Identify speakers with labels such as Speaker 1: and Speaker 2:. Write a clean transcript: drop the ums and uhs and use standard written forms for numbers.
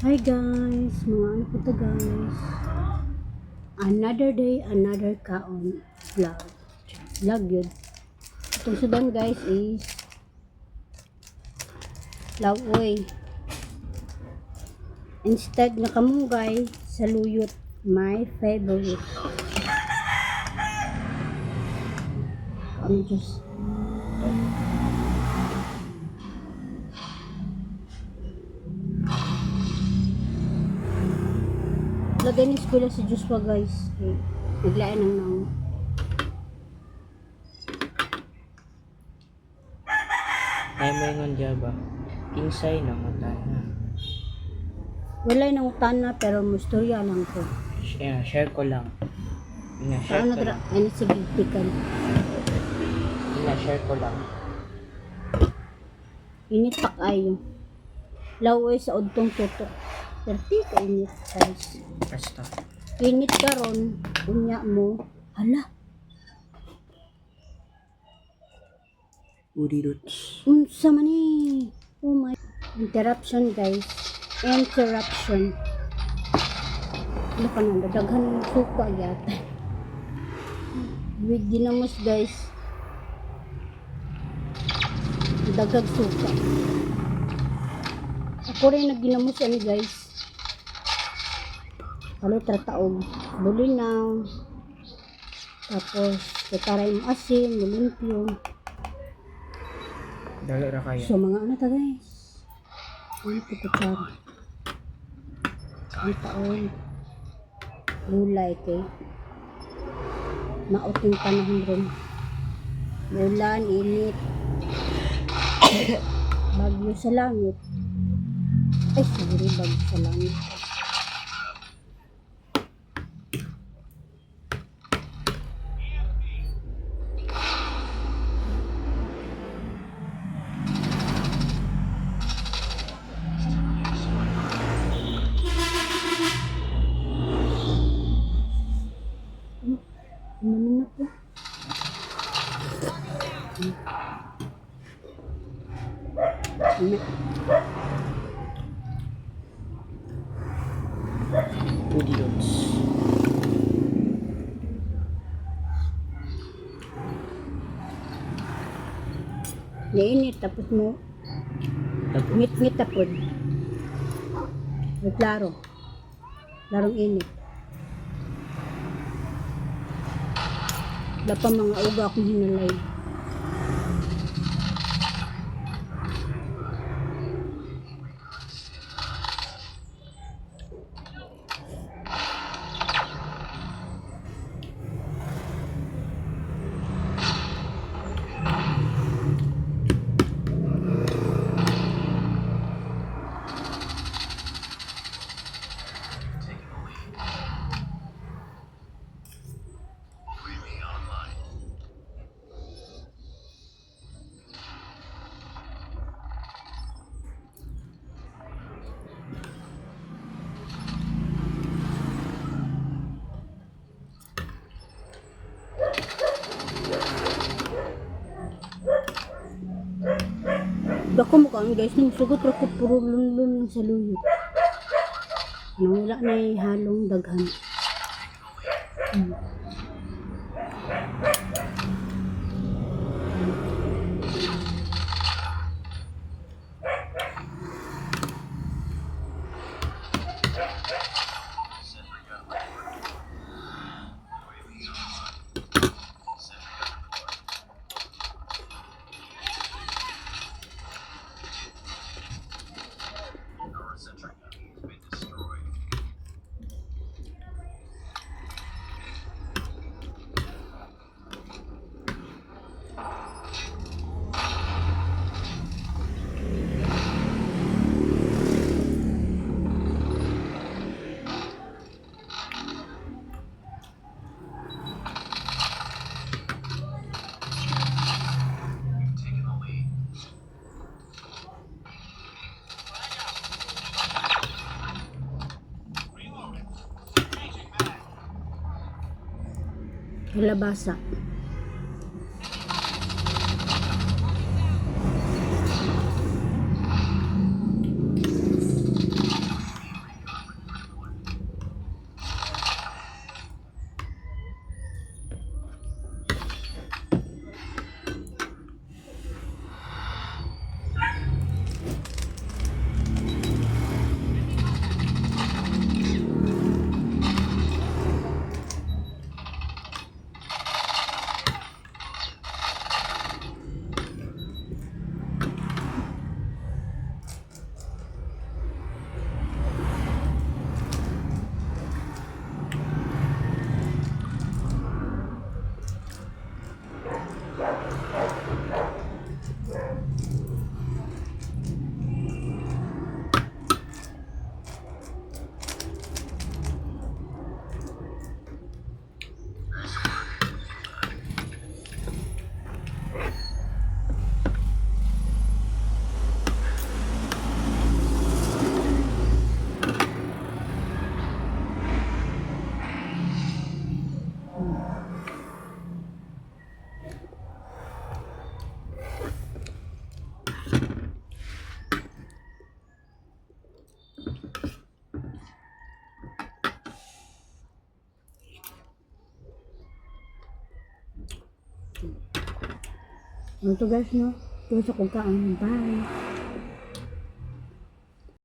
Speaker 1: Hi guys, mga ano po to guys. Another day, another kaon vlog. Vlog yun. Itong sudan guys is lawoy. Instead na kamunggay, saluyot. My favorite. I'm just lagay ni eskwela si Joshua guys. Okay. Naglain ng nang.
Speaker 2: Ay mo yung ba? Kinsay na mata na.
Speaker 1: Wala nang utana pero mustorya lang ko.
Speaker 2: Share ko lang. Share
Speaker 1: Paano
Speaker 2: ko lang.
Speaker 1: ano sige tikan.
Speaker 2: Share ko lang.
Speaker 1: Init pa kayo. Lawoy sa udtong tutok. Perti ka init guys.
Speaker 2: Basta.
Speaker 1: Init karon unya mo. Hala.
Speaker 2: Uri Roots.
Speaker 1: Unsa man ni? Oh my. Interruption guys. Interruption. Ano pa nang daghan ng suka yata. With dinamos guys. Dagag suka. Ako rin nagginamos ani guys. Kalitra taog. Bulinaw. Tapos kataray mo asin, mulimpyo.
Speaker 2: Dalo ra kayo.
Speaker 1: So mga ano ta guys. Ano ito kutsara? Ang taon. Gulay kay. Maot yung panahon rin. Ulan, init. Bagyo sa langit. Ay, sorry, bagyo sa langit. Ano na po?
Speaker 2: Uri Roots.
Speaker 1: Nainit, tapos mo
Speaker 2: Tapos.
Speaker 1: ngit-ngit tapos. May klaro. Larong init. Wala pa mga uga akong hinalay. Dako mo kaan guys, nung sugot ako puro lunlun sa luyot. Wala na halong daghan. Kalabasa. Ano to guys, no? Tuloy sa kong kaon. Bye.